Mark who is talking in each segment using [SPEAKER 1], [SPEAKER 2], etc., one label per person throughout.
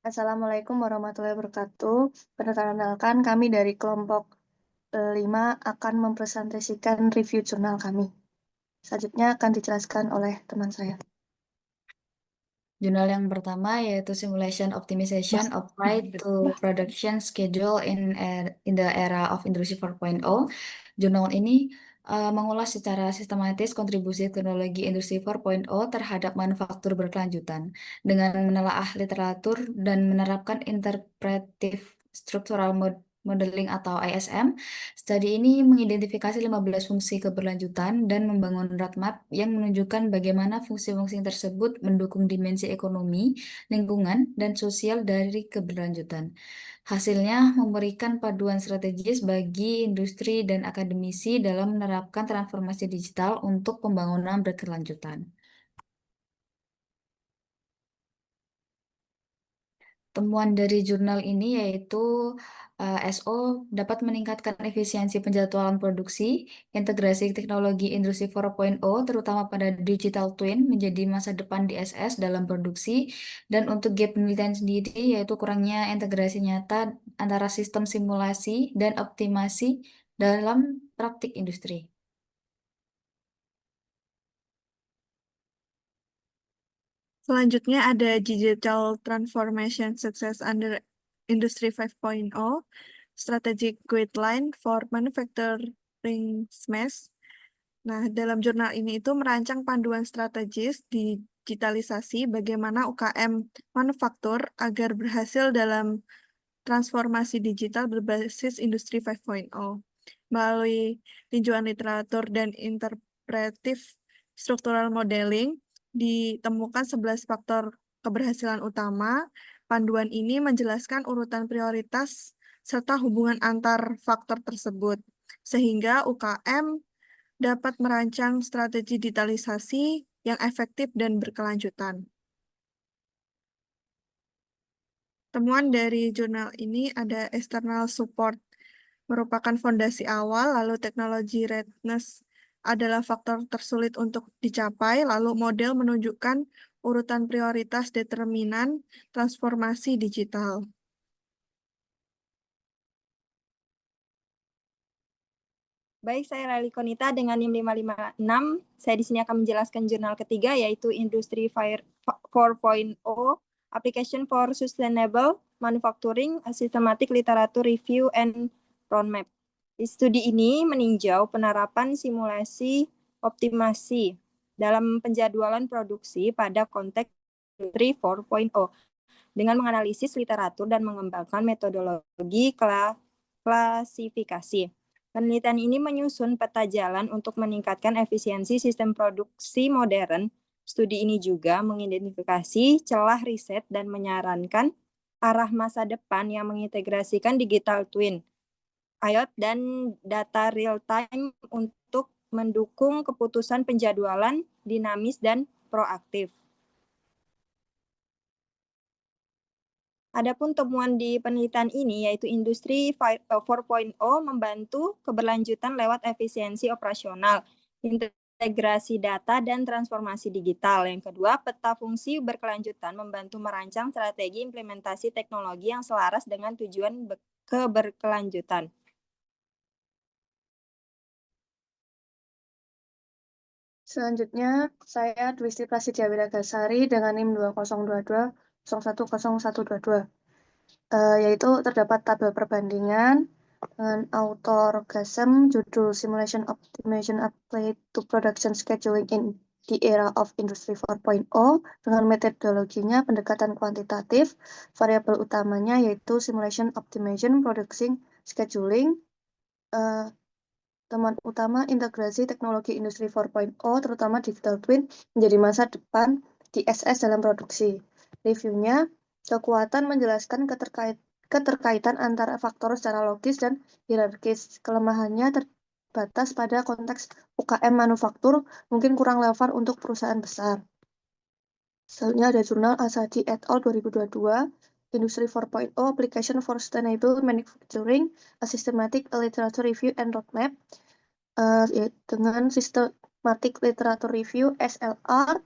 [SPEAKER 1] Assalamualaikum warahmatullahi wabarakatuh. Perkenalkan kami dari kelompok 5 akan mempresentasikan review jurnal kami. Selanjutnya akan dijelaskan oleh teman saya.
[SPEAKER 2] Jurnal yang pertama yaitu Simulation Optimization Applied to Production Schedule in the Era of Industry 4.0. Jurnal ini mengulas secara sistematis kontribusi teknologi Industri 4.0 terhadap manufaktur berkelanjutan dengan menelaah literatur dan menerapkan interpretive structural modeling atau ISM. Studi ini mengidentifikasi 15 fungsi keberlanjutan dan membangun roadmap yang menunjukkan bagaimana fungsi-fungsi tersebut mendukung dimensi ekonomi, lingkungan, dan sosial dari keberlanjutan. Hasilnya memberikan paduan strategis bagi industri dan akademisi dalam menerapkan transformasi digital untuk pembangunan berkelanjutan. Temuan dari jurnal ini yaitu SO dapat meningkatkan efisiensi penjadwalan produksi, integrasi teknologi industri 4.0 terutama pada digital twin menjadi masa depan DSS dalam produksi, dan untuk gap penelitian sendiri yaitu kurangnya integrasi nyata antara sistem simulasi dan optimasi dalam praktik industri.
[SPEAKER 3] Selanjutnya ada Digital Transformation Success under Industry 5.0, Strategic Guideline for Manufacturing SMEs. Nah, dalam jurnal ini itu merancang panduan strategis digitalisasi bagaimana UKM manufaktur agar berhasil dalam transformasi digital berbasis Industri 5.0. Melalui tinjauan literatur dan interpretif structural modeling, ditemukan 11 faktor keberhasilan utama. Panduan ini menjelaskan urutan prioritas serta hubungan antar faktor tersebut, sehingga UKM dapat merancang strategi digitalisasi yang efektif dan berkelanjutan. Temuan dari jurnal ini ada external support merupakan fondasi awal, lalu teknologi readiness adalah faktor tersulit untuk dicapai, lalu model menunjukkan urutan prioritas determinan transformasi digital.
[SPEAKER 4] Baik, saya Lali Konita dengan NIM 556. Saya di sini akan menjelaskan jurnal ketiga yaitu Industri 4.0 Application for Sustainable Manufacturing, a Systematic Literature Review and Roadmap. Di studi ini meninjau penerapan simulasi optimasi dalam penjadwalan produksi pada konteks Industri 4.0 dengan menganalisis literatur dan mengembangkan metodologi klasifikasi. Penelitian ini menyusun peta jalan untuk meningkatkan efisiensi sistem produksi modern. Studi ini juga mengidentifikasi celah riset dan menyarankan arah masa depan yang mengintegrasikan digital twin, IoT, dan data real time untuk mendukung keputusan penjadwalan dinamis dan proaktif. Adapun temuan di penelitian ini yaitu Industri 4.0 membantu keberlanjutan lewat efisiensi operasional, integrasi data, dan transformasi digital. Yang kedua, peta fungsi berkelanjutan membantu merancang strategi implementasi teknologi yang selaras dengan tujuan keberkelanjutan.
[SPEAKER 1] Selanjutnya, saya Dwisti Prasidya Wiragasari dengan NIM 2022 yaitu terdapat tabel perbandingan dengan autor GASEM, judul Simulation Optimization Applied to Production Scheduling in the Era of Industry 4.0 dengan metodologinya pendekatan kuantitatif. Variabel utamanya yaitu Simulation Optimization Production Scheduling. Temuan utama integrasi teknologi Industri 4.0 terutama digital twin menjadi masa depan DSS dalam produksi. Reviewnya, kekuatan menjelaskan keterkaitan antara faktor secara logis dan hierarkis. Kelemahannya terbatas pada konteks UKM manufaktur, mungkin kurang relevan untuk perusahaan besar. Selanjutnya ada jurnal Asadi et al. 2022, Industry 4.0 Application for Sustainable Manufacturing, a Systematic Literature Review and Roadmap, dengan Systematic Literature Review SLR.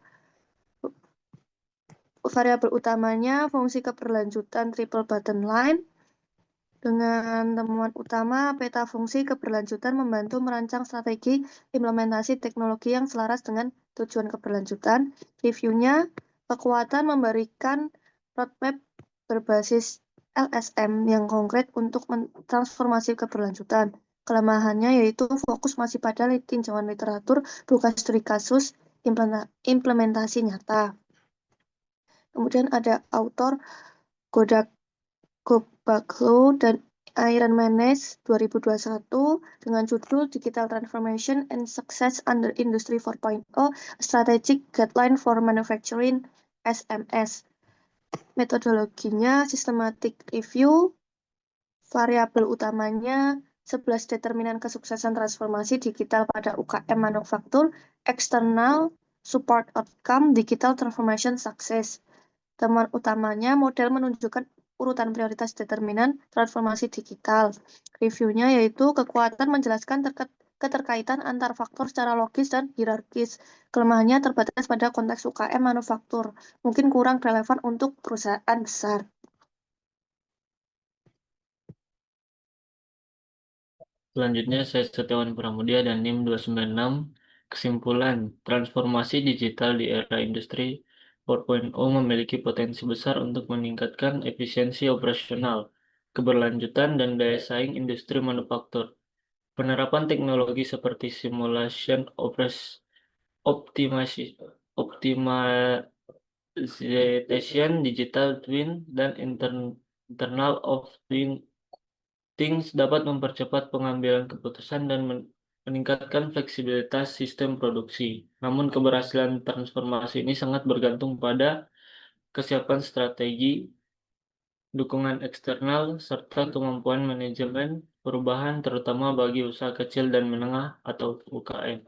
[SPEAKER 1] variabel utamanya fungsi keberlanjutan triple bottom line. Dengan temuan utama, peta fungsi keberlanjutan membantu merancang strategi implementasi teknologi yang selaras dengan tujuan keberlanjutan. Reviewnya, kekuatan memberikan roadmap berbasis LSM yang konkret untuk transformasi keberlanjutan. Kelemahannya yaitu fokus masih pada tinjauan literatur, bukan studi kasus implementasi nyata. Kemudian ada autor Gobaglo dan Iron Manes 2021 dengan judul Digital Transformation and Success Under Industry 4.0, Strategic Guideline for Manufacturing SMS. Metodologinya systematic review, variabel utamanya 11 determinan kesuksesan transformasi digital pada UKM manufaktur, external support outcome, digital transformation success. Temuan utamanya model menunjukkan urutan prioritas determinan transformasi digital. Reviewnya yaitu kekuatan menjelaskan keterkaitan antar faktor secara logis dan hierarkis. Kelemahannya terbatas pada konteks UKM manufaktur, mungkin kurang relevan untuk perusahaan besar.
[SPEAKER 5] Selanjutnya saya Setiawan Pramudia dan NIM 296. Kesimpulan, transformasi digital di era industri 4.0 memiliki potensi besar untuk meningkatkan efisiensi operasional, keberlanjutan, dan daya saing industri manufaktur. Penerapan teknologi seperti simulation optimization, digital twin, dan internal of things dapat mempercepat pengambilan keputusan dan meningkatkan fleksibilitas sistem produksi. Namun keberhasilan transformasi ini sangat bergantung pada kesiapan strategi, dukungan eksternal, serta kemampuan manajemen perubahan terutama bagi usaha kecil dan menengah atau UKM.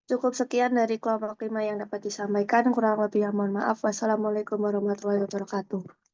[SPEAKER 1] Cukup sekian dari kelompok 5 yang dapat disampaikan. Kurang lebih mohon maaf. Wassalamualaikum warahmatullahi wabarakatuh.